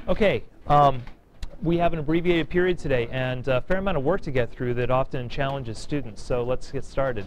Okay, we have an abbreviated period today and a fair amount of work to get through that often challenges students, so let's get started.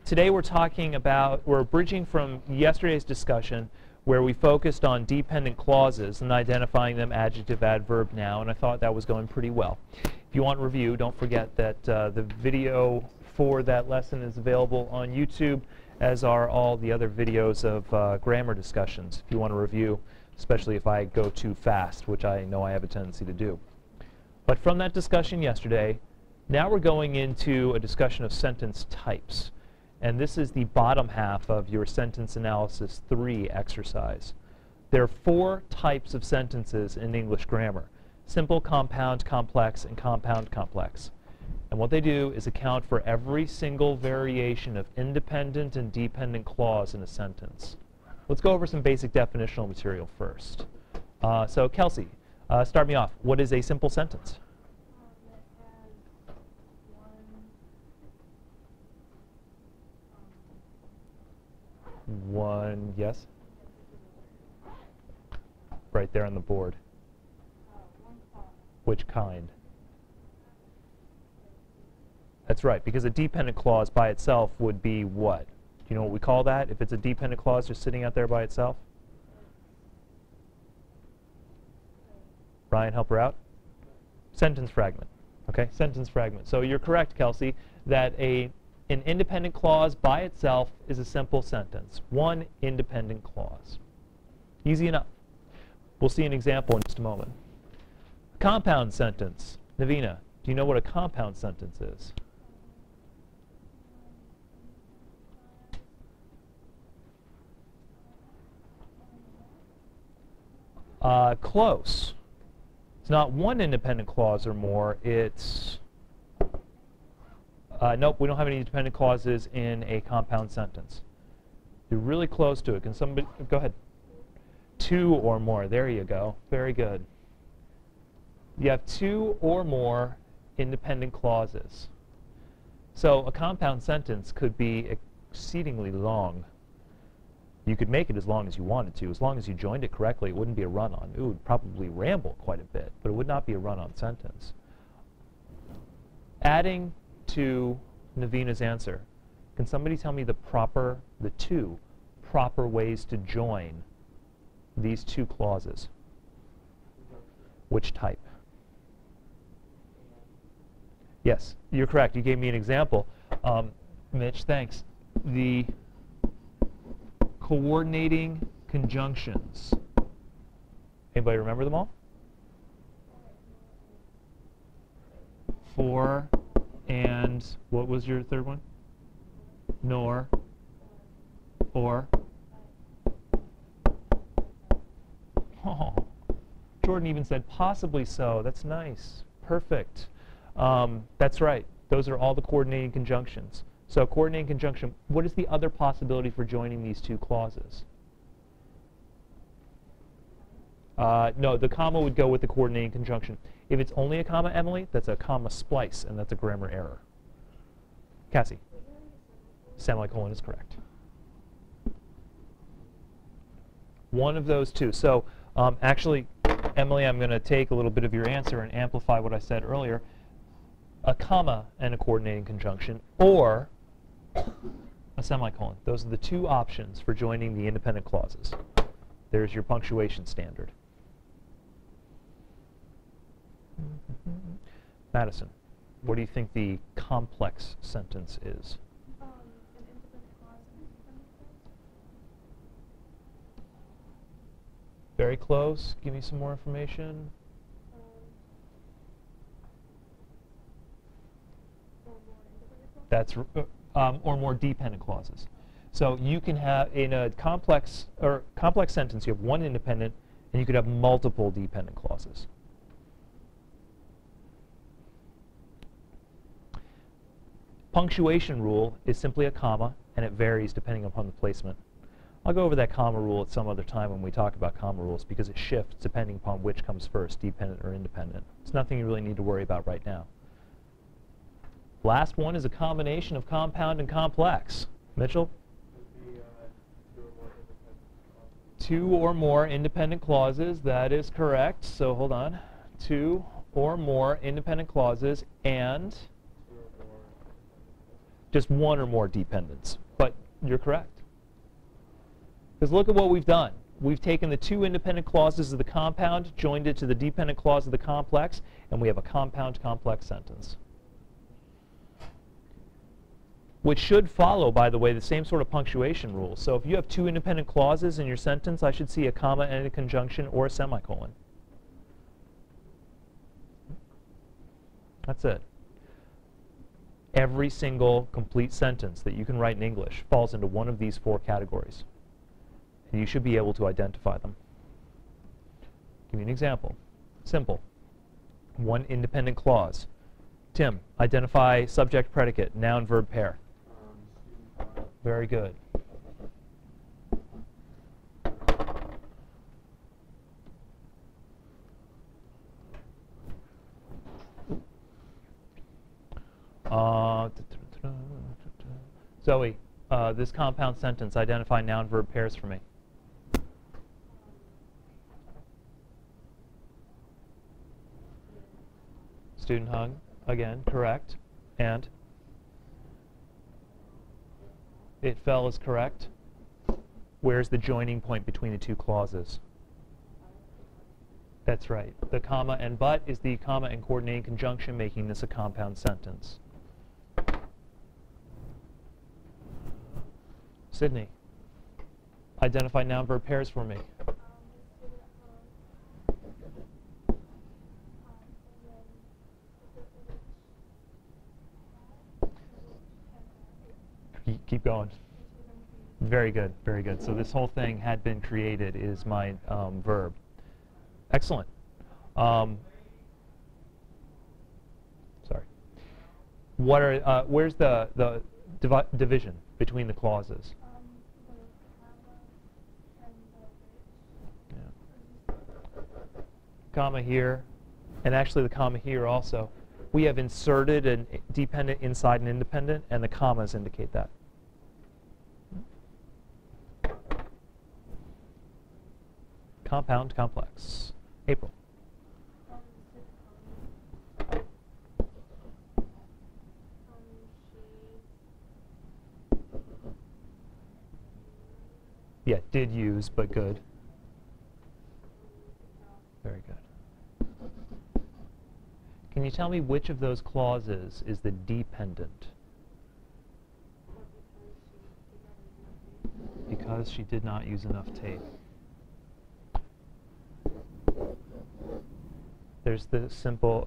Today we're bridging from yesterday's discussion where we focused on dependent clauses and identifying them adjective, adverb, noun, and I thought that was going pretty well. If you want to review, don't forget that the video for that lesson is available on YouTube, as are all the other videos of grammar discussions if you want to review, especially if I go too fast, which I know I have a tendency to do. But from that discussion yesterday, now we're going into a discussion of sentence types. And this is the bottom half of your Sentence Analysis 3 exercise. There are 4 types of sentences in English grammar: simple, compound, complex, and compound complex. And what they do is account for every single variation of independent and dependent clause in a sentence. Let's go over some basic definitional material first. So Kelsey, start me off. What is a simple sentence? One, yes? Right there on the board. Which kind? That's right, because a dependent clause by itself would be what? Do you know what we call that if it's a dependent clause just sitting out there by itself? Ryan, help her out. Sentence fragment. Okay, sentence fragment. So you're correct, Kelsey, that an independent clause by itself is a simple sentence. One independent clause. Easy enough. We'll see an example in just a moment. A compound sentence. Navina, do you know what a compound sentence is? Close. It's not one independent clause or more. It's nope, we don't have any dependent clauses in a compound sentence. You're really close to it. Can somebody go ahead? 2 or more. There you go. Very good. You have 2 or more independent clauses. So a compound sentence could be exceedingly long. You could make it as long as you wanted to. As long as you joined it correctly, it wouldn't be a run-on. It would probably ramble quite a bit, but it would not be a run-on sentence. Adding to Navina's answer, can somebody tell me the 2 proper ways to join these 2 clauses? Which type? Yes, you're correct. You gave me an example. Mitch, thanks. The coordinating conjunctions. Anybody remember them all? For and what was your third one? Nor, or. Oh, Jordan even said possibly so. That's nice. Perfect. That's right. Those are all the coordinating conjunctions. So coordinating conjunction, what is the other possibility for joining these 2 clauses? No, the comma would go with the coordinating conjunction. If it's only a comma, Emily, that's a comma splice, and that's a grammar error. Cassie? Semicolon is correct. One of those 2. So actually, Emily, I'm going to take a little bit of your answer and amplify what I said earlier. A comma and a coordinating conjunction, or a semicolon. Those are the 2 options for joining the independent clauses. There's your punctuation standard. Madison, what do you think the complex sentence is? An independent clause and an independent clause. Very close. Give me some more information. That's or more dependent clauses. So you can have in a complex sentence, you have one independent, and you could have multiple dependent clauses. Punctuation rule is simply a comma, and it varies depending upon the placement. I'll go over that comma rule at some other time when we talk about comma rules, because it shifts depending upon which comes first, dependent or independent. It's nothing you really need to worry about right now. Last one is a combination of compound and complex. Mitchell? Two or more independent clauses, that is correct. So hold on. Two or more independent clauses and just one or more dependents. But you're correct. Because look at what we've done. We've taken the two independent clauses of the compound, joined it to the dependent clause of the complex, and we have a compound complex sentence. Which should follow, by the way, the same sort of punctuation rules. So if you have two independent clauses in your sentence, I should see a comma and a conjunction or a semicolon. That's it. Every single complete sentence that you can write in English falls into one of these four categories. And you should be able to identify them. Give me an example. Simple. One independent clause. Tim, identify subject, predicate, noun, verb pair. Very good. Zoe, this compound sentence, identify noun, verb pairs for me. Student hung, again, correct. And? It fell is correct. Where's the joining point between the two clauses? That's right. The comma and but is the comma and coordinating conjunction, making this a compound sentence. Sydney, identify noun verb pairs for me. Keep going. Very good, very good. So this whole thing had been created is my verb. Excellent. Sorry. What are where's the division between the clauses? Yeah. Comma here, and actually the comma here also. We have inserted a dependent inside an independent, and the commas indicate that. Compound complex. April. Yeah, did use, but good. Very good. Can you tell me which of those clauses is the dependent? Because she did not use enough tape. There's the simple,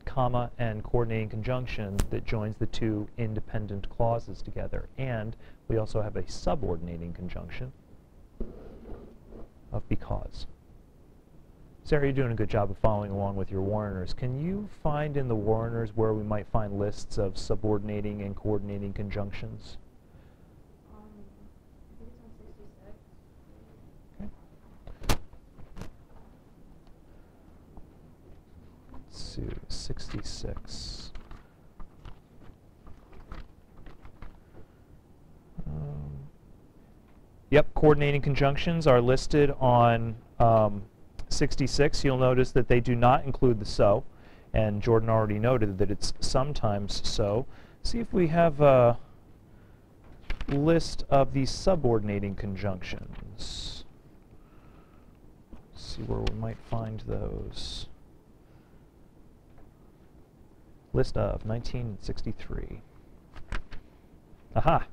comma and coordinating conjunction that joins the two independent clauses together. And we also have a subordinating conjunction of because. Sarah, you're doing a good job of following along with your Warners. Can you find in the Warners where we might find lists of subordinating and coordinating conjunctions? Okay. Let's see, 66. Yep, coordinating conjunctions are listed on 66. You'll notice that they do not include the so, and Jordan already noted that it's sometimes so. See if we have a list of the subordinating conjunctions. Let's see where we might find those. List of 1963. Aha!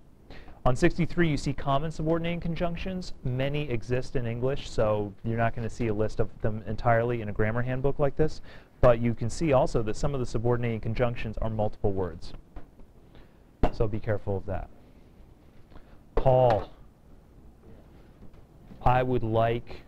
On 63, you see common subordinating conjunctions. Many exist in English, so you're not going to see a list of them entirely in a grammar handbook like this. But you can see also that some of the subordinating conjunctions are multiple words. So be careful of that. Paul, I would like